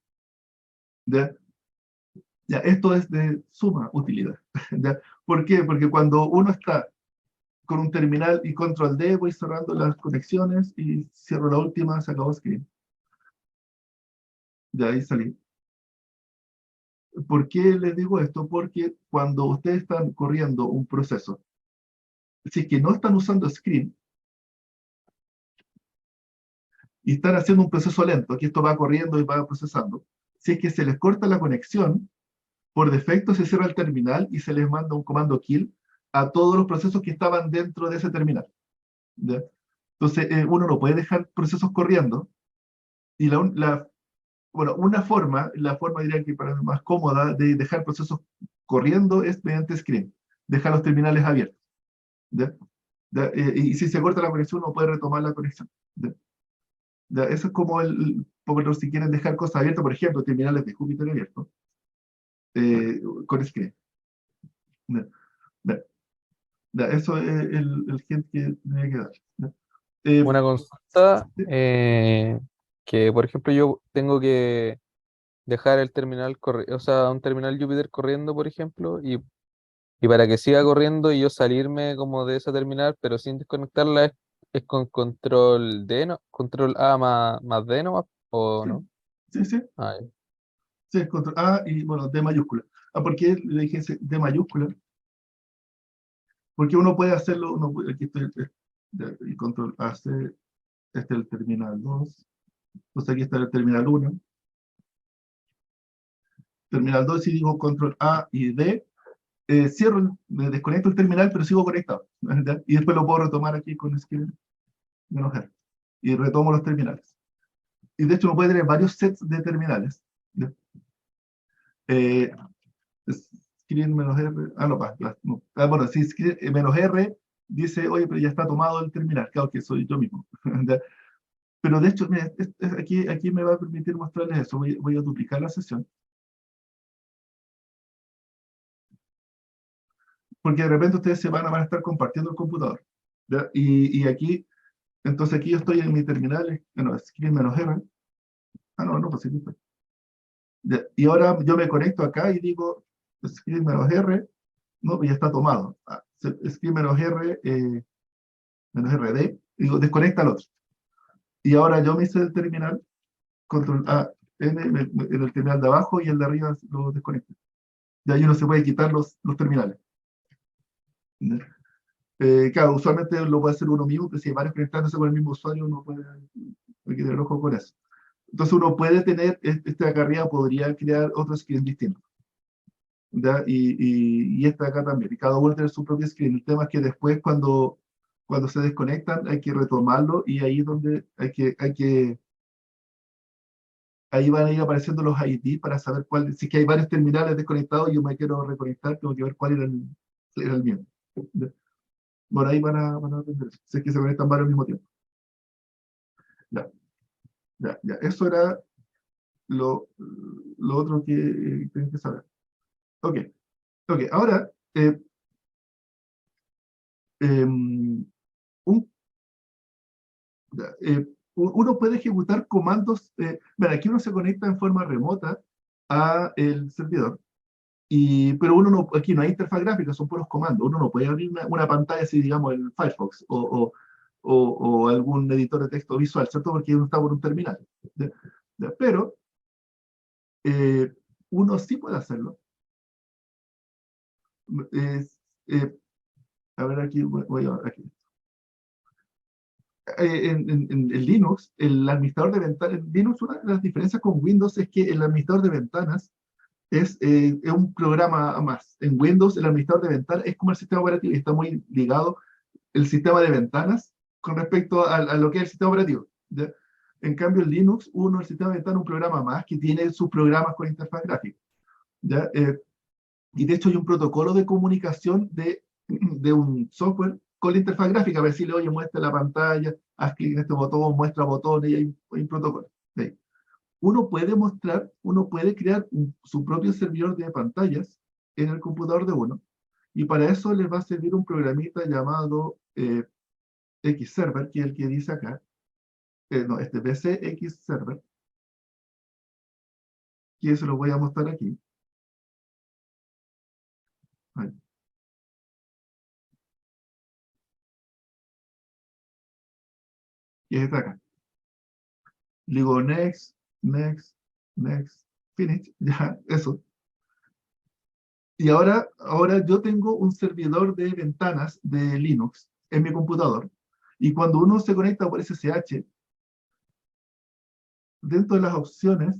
Speaker 1: ¿Ya? Ya, esto es de suma utilidad. ¿Ya? ¿Por qué? Porque cuando uno está con un terminal y control D, voy cerrando las conexiones y cierro la última, se acabó screen. De ahí salí. ¿Por qué les digo esto? Porque cuando ustedes están corriendo un proceso, si es que no están usando Screen y están haciendo un proceso lento, que esto va corriendo y va procesando, si es que se les corta la conexión, por defecto se cierra el terminal y se les manda un comando kill a todos los procesos que estaban dentro de ese terminal. ¿Ya? Entonces, uno no puede dejar procesos corriendo y bueno, una forma, la forma diría que para mí más cómoda de dejar procesos corriendo es mediante Screen, dejar los terminales abiertos. ¿Ya? ¿Ya? Y si se corta la conexión, uno puede retomar la conexión. ¿Ya? ¿Ya? Eso es como por ejemplo, si quieren dejar cosas abiertas, por ejemplo, terminales de Jupyter abiertos, con Screen. ¿Ya? ¿Ya? ¿Ya? Eso es el hint que tenía que dar. ¿Ya? Eh,
Speaker 4: Una consulta,
Speaker 1: sí,
Speaker 4: que por ejemplo yo tengo que dejar el terminal, o sea, un terminal Jupyter corriendo, por ejemplo, y para que siga corriendo y yo salirme como de esa terminal, pero sin desconectarla, es con control D, ¿no? Control A más D, ¿no? ¿O
Speaker 1: sí,
Speaker 4: no?
Speaker 1: sí, sí,
Speaker 4: Ah, ya.
Speaker 1: sí, es control A y bueno, D mayúscula. ¿Por qué le dije D mayúscula? Porque uno puede hacerlo, aquí estoy, y control A, C, este es el terminal 2, entonces aquí está el terminal 1, terminal 2 y digo control A y D, cierro, me desconecto el terminal, pero sigo conectado, ¿verdad? Y después lo puedo retomar aquí con Screen menos R, y retomo los terminales. Y de hecho uno puede tener varios sets de terminales. ¿Ya? Eh, Screen menos R, no, no. Bueno, si Screen menos R dice, oye, pero ya está tomado el terminal, claro que soy yo mismo. ¿Ya? Pero de hecho, mira, aquí me va a permitir mostrarles eso. Voy a duplicar la sesión. Porque de repente ustedes van a estar compartiendo el computador. ¿Ya? Y aquí, entonces aquí yo estoy en mi terminal, bueno, Screen menos R. No, no, pues aquí estoy. ¿Ya? Y ahora yo me conecto acá y digo, Screen menos R, no, pues ya está tomado. Screen menos R, menos RD, digo, desconecta al otro. Y ahora yo me hice el terminal, control A, N, en el terminal de abajo y el de arriba lo desconecto. De ahí uno se puede quitar los terminales. Claro, usualmente lo puede hacer uno mismo, pero si hay varios conectándose con el mismo usuario, uno puede, hay que tener ojo con eso. Entonces uno puede tener, este acá arriba podría crear otro screen distinto. ¿Ya? Y este acá también. Y cada uno tiene su propio screen. El tema es que después cuando se desconectan hay que retomarlo y ahí es donde ahí van a ir apareciendo los ID para saber cuál, si es que hay varios terminales desconectados y yo me quiero reconectar, tengo que ver cuál era el mío. ¿Ya? Por ahí van a aprender. Si es que se conectan varios al mismo tiempo. Ya, ya, ya. Eso era lo otro que tienen que saber. Ok, ok. Ahora, em, un, uno puede ejecutar comandos. Bueno, aquí uno se conecta en forma remota a el servidor. Pero uno no, aquí no hay interfaz gráfica, son puros comandos. Uno no puede abrir una pantalla así, digamos, el Firefox o algún editor de texto visual, ¿cierto? Porque uno está por un terminal. ¿Ya? ¿Ya? Pero eh, uno sí puede hacerlo. Es, eh, a ver, aquí voy a aquí. En Linux, el administrador de ventanas, en Linux una de las diferencias con Windows es que el administrador de ventanas es un programa más. En Windows, el administrador de ventanas es como el sistema operativo y está muy ligado el sistema de ventanas con respecto a lo que es el sistema operativo. ¿Ya? En cambio, en Linux, el sistema de ventanas es un programa más que tiene sus programas con interfaz gráfica. ¿Ya? Y de hecho hay un protocolo de comunicación de un software con la interfaz gráfica, para decirle, oye, muestra la pantalla, haz clic en este botón, muestra botones, y hay un protocolo. ¿Sí? Uno puede crear su propio servidor de pantallas en el computador de uno, y para eso les va a servir un programita llamado Xserver, que es el que dice acá, no, este PC Xserver, que se lo voy a mostrar aquí. Ahí, y está acá. Le digo next, next, Next, finish, ya, eso. Y ahora yo tengo un servidor de ventanas de Linux en mi computador. Y cuando uno se conecta por SSH, dentro de las opciones,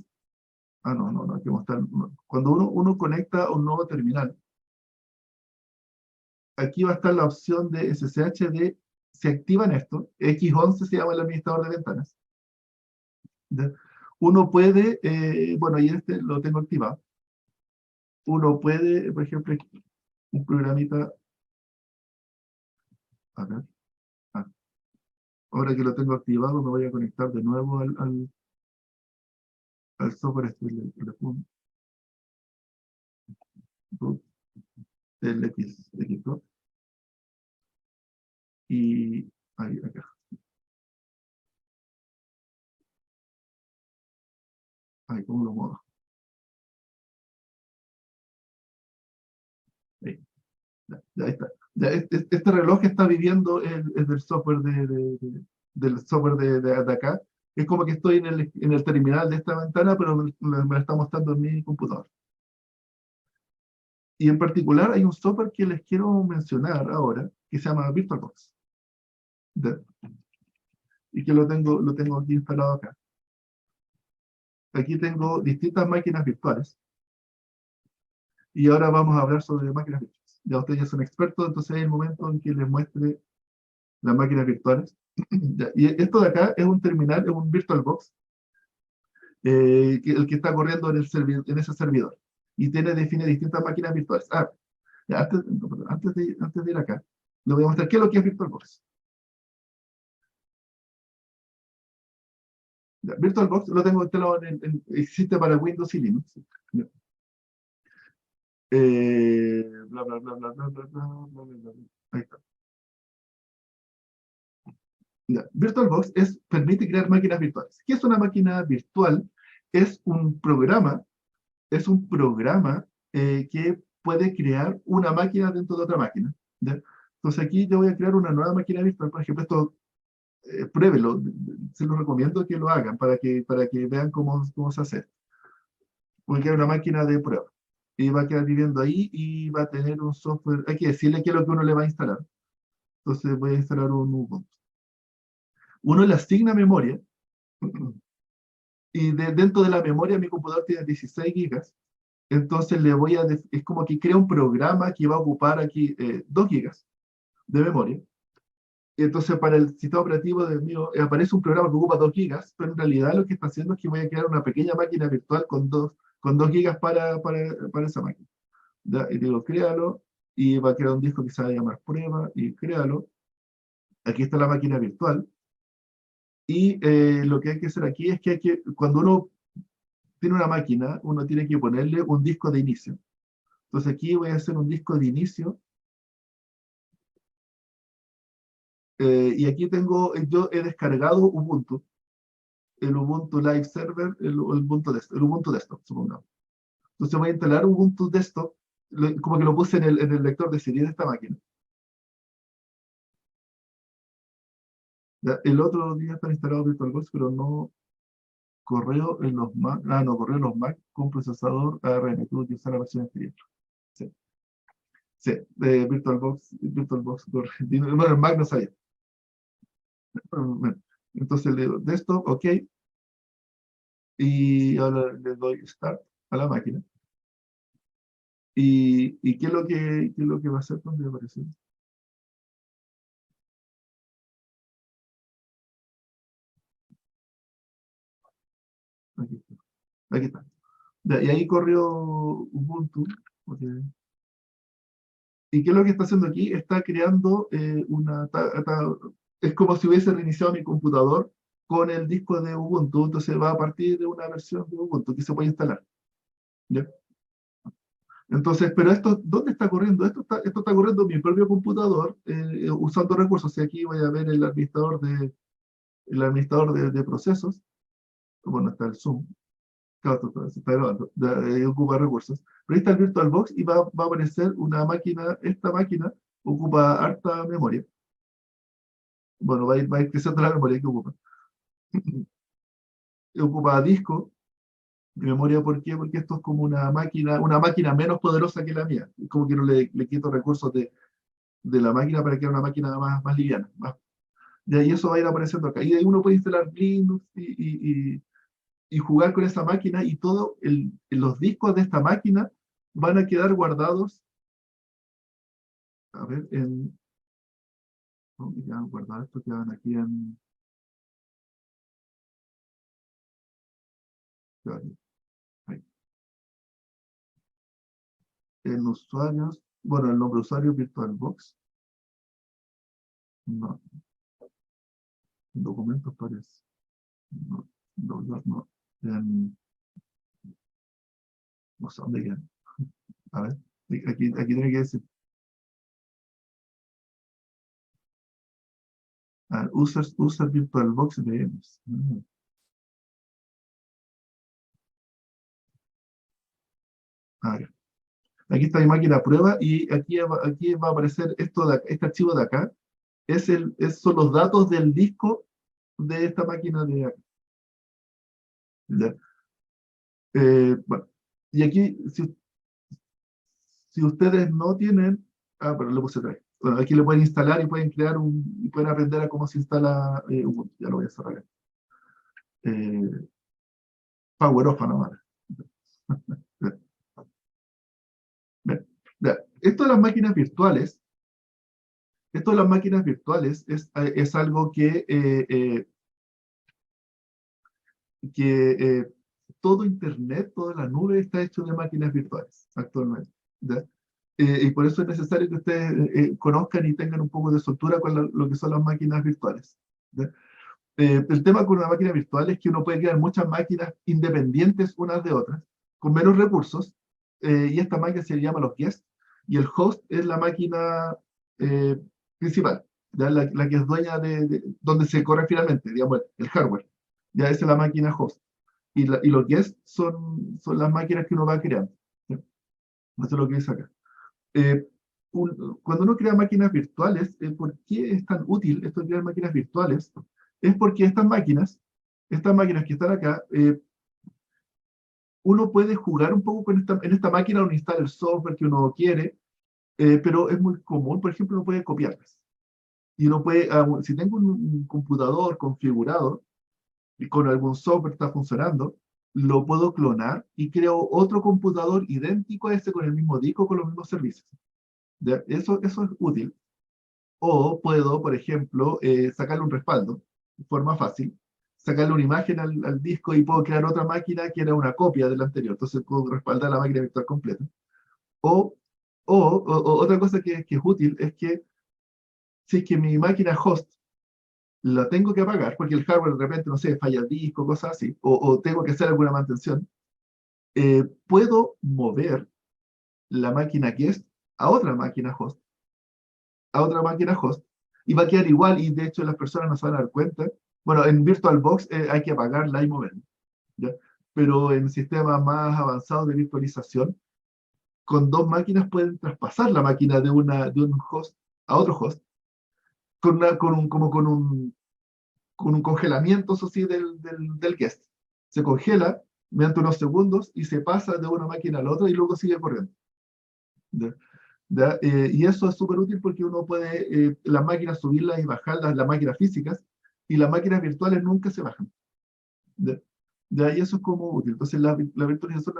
Speaker 1: aquí vamos a estar, cuando uno conecta a un nuevo terminal, aquí va a estar la opción de SSH de, se activan esto, X11 se llama el administrador de ventanas. ¿Ya? Uno puede, bueno, y este lo tengo activado. Uno puede, por ejemplo, un programita, a ver, ahora que lo tengo activado, me voy a conectar de nuevo al software este, le pongo root del X2, y ahí, acá. Ahí, ¿cómo lo muevo? Ahí, ya está. Ya, este reloj que está viviendo es del software del software de acá. Es como que estoy en el terminal de esta ventana, pero me la está mostrando en mi computador. Y en particular hay un software que les quiero mencionar ahora, que se llama VirtualBox. Y que lo tengo aquí instalado acá. Aquí tengo distintas máquinas virtuales. Y ahora vamos a hablar sobre máquinas virtuales. Ya ustedes ya son expertos, entonces es el momento en que les muestre las máquinas virtuales. Y esto de acá es un terminal, es un VirtualBox, el que está corriendo en ese servidor. Y define distintas máquinas virtuales. Ya, antes de ir acá, les voy a mostrar qué es lo que es VirtualBox. Ya, VirtualBox lo tengo instalado existe para Windows y Linux. Bla, bla, bla, bla, bla, bla, bla, bla, bla, bla. Ahí está. Ya, VirtualBox permite crear máquinas virtuales. ¿Qué es una máquina virtual? Es un programa, que puede crear una máquina dentro de otra máquina. ¿Ya? Entonces aquí yo voy a crear una nueva máquina virtual. Por ejemplo, esto pruébelo, se los recomiendo que lo hagan para que vean cómo se hace. Voy a crear una máquina de prueba y va a quedar viviendo ahí y va a tener un software. Hay que decirle qué es lo que uno le va a instalar. Entonces voy a instalar un Ubuntu. Uno le asigna memoria y dentro de la memoria mi computador tiene 16 gigas. Entonces es como que crea un programa que va a ocupar aquí 2 gigas de memoria. Entonces para el sistema operativo del mío aparece un programa que ocupa 2 gigas, pero en realidad lo que está haciendo es que voy a crear una pequeña máquina virtual con 2 gigas para esa máquina. ¿Ya? Y digo, créalo, y va a crear un disco que se va a llamar prueba, y créalo. Aquí está la máquina virtual. Y lo que hay que hacer aquí es que cuando uno tiene una máquina, uno tiene que ponerle un disco de inicio. Entonces aquí voy a hacer un disco de inicio. Y aquí yo he descargado Ubuntu, el Ubuntu Live Server, el Ubuntu Desktop, supongamos. Entonces voy a instalar Ubuntu Desktop, como que lo puse en el lector de CD de esta máquina. Ya, el otro día está instalado VirtualBox, pero no correo en los Mac. No, correo en los Mac con procesador ARM. Tuve que usar la versión anterior. Sí, sí, VirtualBox corre. Bueno, el Mac no sabía. Bueno, entonces le doy Desktop, OK, y ahora le doy Start a la máquina. ¿Y qué es lo que va a hacer cuando aparece? Aquí está. Aquí está. Ya, y ahí corrió Ubuntu. OK. ¿Y qué es lo que está haciendo aquí? Está creando es como si hubiese reiniciado mi computador con el disco de Ubuntu. Entonces va a partir de una versión de Ubuntu que se puede instalar. ¿Ya? Entonces, pero ¿dónde está corriendo? Esto está corriendo en mi propio computador usando recursos. Y aquí voy a ver el administrador de procesos. Bueno, está el Zoom. Claro, se está grabando. Ocupa recursos. Pero ahí está el VirtualBox y va a aparecer una máquina. Esta máquina ocupa harta memoria. Bueno, va a ir creciendo la memoria que ocupa. Ocupa disco, Memoria, ¿por qué? Porque esto es como una máquina menos poderosa que la mía. Es como que no le quito recursos de la máquina para que sea una máquina más liviana. De ahí eso va a ir apareciendo acá. Y de ahí uno puede instalar Linux y jugar con esa máquina y los discos de esta máquina van a quedar guardados. A ver, ¿dónde quedan guardados? Estos quedan aquí ahí. En usuarios, bueno, el nombre de usuario VirtualBox. No, en documentos parece. No, no. No sé dónde quedan. A ver, aquí tiene que decir. User VirtualBox VMs. A ver. Aquí está mi máquina prueba y aquí va a aparecer este archivo de acá. Son los datos del disco de esta máquina de acá. ¿Ya? Bueno, y aquí, si ustedes no tienen, pero le puse 3. Bueno, aquí le pueden instalar y pueden crear y pueden aprender a cómo se instala Ubuntu. Ya lo voy a cerrar. Power off nomás. Bien. Ya. Esto de las máquinas virtuales es algo que todo Internet, toda la nube está hecho de máquinas virtuales actualmente. ¿Ya? Y por eso es necesario que ustedes conozcan y tengan un poco de soltura con lo que son las máquinas virtuales. ¿Ya? El tema con una máquina virtual es que uno puede crear muchas máquinas independientes unas de otras, con menos recursos, y esta máquina se llama los guests, y el host es la máquina eh, principal, ¿ya? La que es dueña de donde se corre finalmente, digamos, el hardware. Ya esa es la máquina host. Y los guests son las máquinas que uno va creando. ¿Ya? Eso es lo que dice acá. Eh, Cuando uno crea máquinas virtuales, ¿por qué es tan útil esto de crear máquinas virtuales? Es porque estas máquinas que están acá, uno puede jugar un poco en esta máquina, uno instala el software que uno quiere, pero es muy común, por ejemplo, uno puede copiarlas. Y uno puede, si tengo un computador configurado y con algún software está funcionando, lo puedo clonar y creo otro computador idéntico a ese con el mismo disco, con los mismos servicios. ¿Ya? Eso es útil. O puedo, por ejemplo, sacarle un respaldo de forma fácil, sacarle una imagen al disco y puedo crear otra máquina que era una copia de la anterior. Entonces puedo respaldar la máquina virtual completa. O, otra cosa que es útil es que si es que mi máquina host la tengo que apagar, porque el hardware de repente, no sé, falla el disco, cosas así, o tengo que hacer alguna mantención, puedo mover la máquina guest a otra máquina host y va a quedar igual y de hecho las personas no se van a dar cuenta. Bueno, en VirtualBox hay que apagarla y moverla, ¿ya? Pero en sistemas más avanzados de virtualización, con dos máquinas pueden traspasar la máquina de un host a otro host con un congelamiento, eso sí, del guest. Se congela mediante unos segundos y se pasa de una máquina a la otra y luego sigue corriendo. ¿Ya? ¿Ya? Y eso es súper útil porque uno puede las máquinas subirlas y bajarlas, las máquinas físicas, y las máquinas virtuales nunca se bajan. ¿Ya? ¿Ya? Y eso es como útil. Entonces la virtualización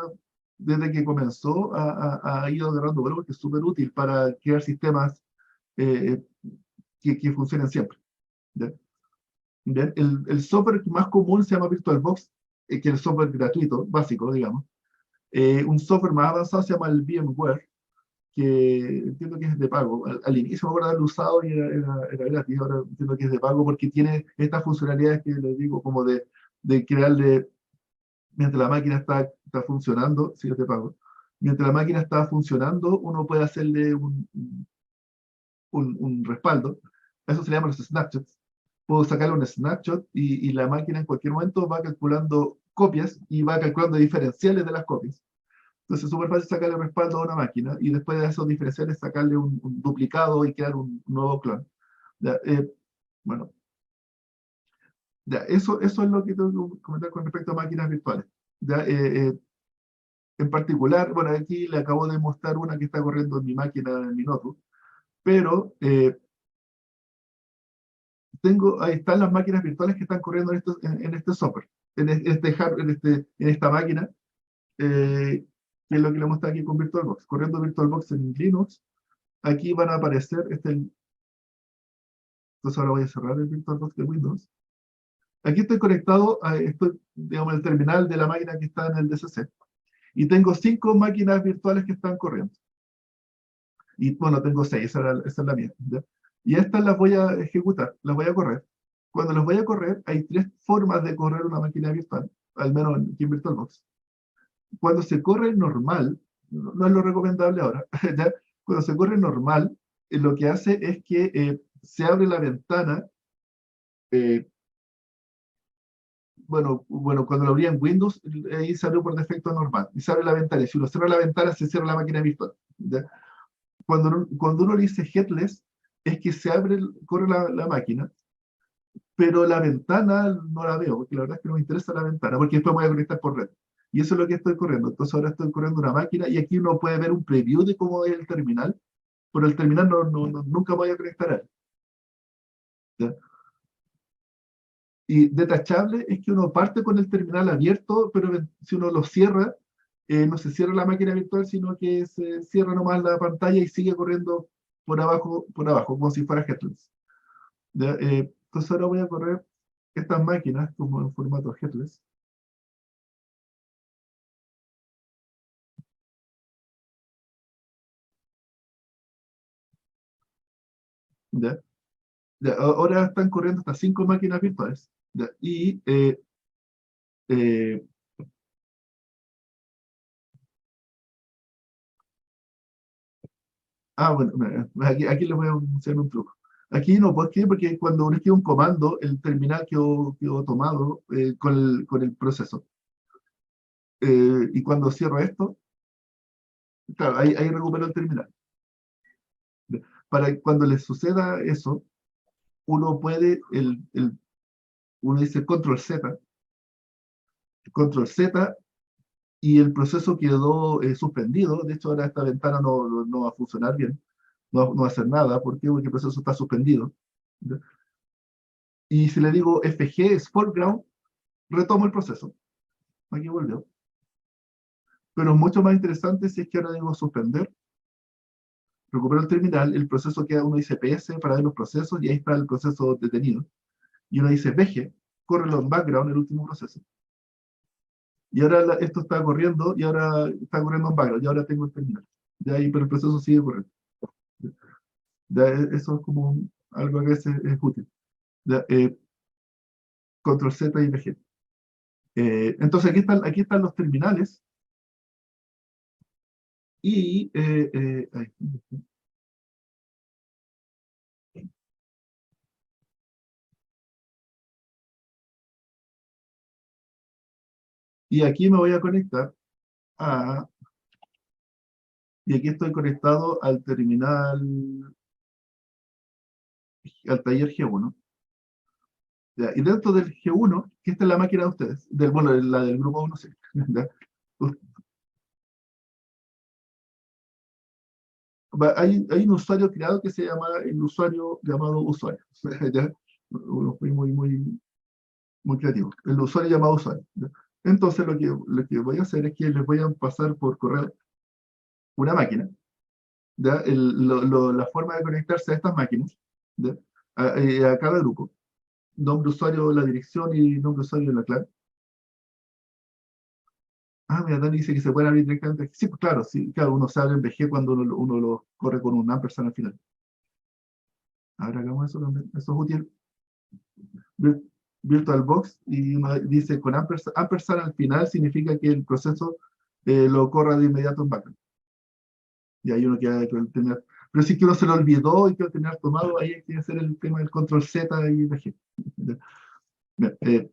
Speaker 1: desde que comenzó ha ido agarrando valor porque es súper útil para crear sistemas eh, que funcionen siempre. ¿Ya? ¿Ya? El software más común se llama VirtualBox, que es el software gratuito, básico, digamos. Un software más avanzado se llama el VMware, que entiendo que es de pago. Al inicio me acuerdo de haberlo usado y era gratis, ahora entiendo que es de pago porque tiene estas funcionalidades que les digo, como de crearle, mientras la máquina está funcionando, si es de pago, mientras la máquina está funcionando, uno puede hacerle un respaldo. Eso se llama los snapshots. Puedo sacarle un snapshot y la máquina en cualquier momento va calculando copias y va calculando diferenciales de las copias. Entonces es súper fácil sacarle respaldo a una máquina y después de esos diferenciales sacarle un duplicado y crear un nuevo clon. Ya, bueno, ya, eso es lo que tengo que comentar con respecto a máquinas virtuales. ¿ya? En particular, bueno, aquí le acabo de mostrar una que está corriendo en mi máquina, en mi notebook, pero ahí están las máquinas virtuales que están corriendo en este software, en esta máquina, que es lo que le mostré aquí con VirtualBox. Corriendo VirtualBox en Linux, aquí van a aparecer, entonces ahora voy a cerrar el VirtualBox de Windows. Aquí estoy conectado digamos, el terminal de la máquina que está en el DCC, y tengo 5 máquinas virtuales que están corriendo. Y bueno, tengo 6, esa es la mía, ¿ya? Y estas las voy a ejecutar, las voy a correr. Cuando las voy a correr, hay 3 formas de correr una máquina virtual, al menos aquí en VirtualBox. Cuando se corre normal, no es lo recomendable ahora, ¿ya? Cuando se corre normal, lo que hace es que se abre la ventana, bueno, cuando lo abrí en Windows, ahí se abrió por defecto normal, y se abre la ventana, y si uno cierra la ventana, se cierra la máquina virtual, ¿ya? Cuando uno dice headless, es que corre la máquina, pero la ventana no la veo, porque la verdad es que no me interesa la ventana, porque después me voy a conectar por red. Y eso es lo que estoy corriendo. Entonces ahora estoy corriendo una máquina, y aquí uno puede ver un preview de cómo es el terminal, pero el terminal nunca voy a conectar a él, ¿ya? Y detachable es que uno parte con el terminal abierto, pero si uno lo cierra, no se cierra la máquina virtual, sino que se cierra nomás la pantalla y sigue corriendo por abajo, como si fuera headless, ¿ya? Entonces ahora voy a correr estas máquinas como en formato headless. ¿Ya? Ya, ahora están corriendo estas 5 máquinas virtuales, ¿ya? Y eh, bueno, aquí les voy a enseñar un truco. Aquí no, ¿por qué? Porque cuando uno escribe un comando, el terminal quedó tomado con el proceso. Y cuando cierro esto, claro, ahí recupero el terminal. Para cuando les suceda eso, uno puede, uno dice control Z, y el proceso quedó suspendido. De hecho, ahora esta ventana no va a funcionar bien, no va a hacer nada. ¿Por qué? Porque el proceso está suspendido, ¿ya? Y si le digo FG es foreground, retomo el proceso. Aquí volvió. Pero mucho más interesante si es que ahora digo suspender, recupero el terminal, el proceso queda, uno dice PS para ver los procesos, y ahí está el proceso detenido. Y uno dice VG, córrelo en background, el último proceso. Y ahora esto está corriendo, y ahora está corriendo en background, y ahora tengo el terminal. Ya ahí, pero el proceso sigue corriendo. Ya, eso es como algo que es útil. Ya, control Z y VG. Entonces aquí están los terminales. Y y aquí me voy a conectar a... Y aquí estoy conectado al terminal, al taller G1. ¿Ya? Y dentro del G1, que esta es la máquina de ustedes, bueno, la del grupo 1, sí. ¿Ya? Hay un usuario creado que se llama el usuario llamado usuario. ¿Ya? Fui muy creativo. El usuario llamado usuario, ¿ya? Entonces lo que voy a hacer es que les voy a pasar por correo una máquina, ¿ya? La forma de conectarse a estas máquinas, ¿ya? A cada grupo, nombre usuario, la dirección, y nombre usuario en la clave. Mira, Dani dice que se puede abrir directamente. Sí, pues claro, sí, claro, uno se abre en VG cuando uno lo corre con un ampersand al final. Ahora hagamos eso también, eso es útil. Vir- VirtualBox, y uno dice con ampersand al final, significa que el proceso lo corra de inmediato en background. Y ahí uno queda con el terminal. Pero si es que uno se lo olvidó y que el terminal tomado, ahí hay que hacer el tema del control Z y VG. Bien,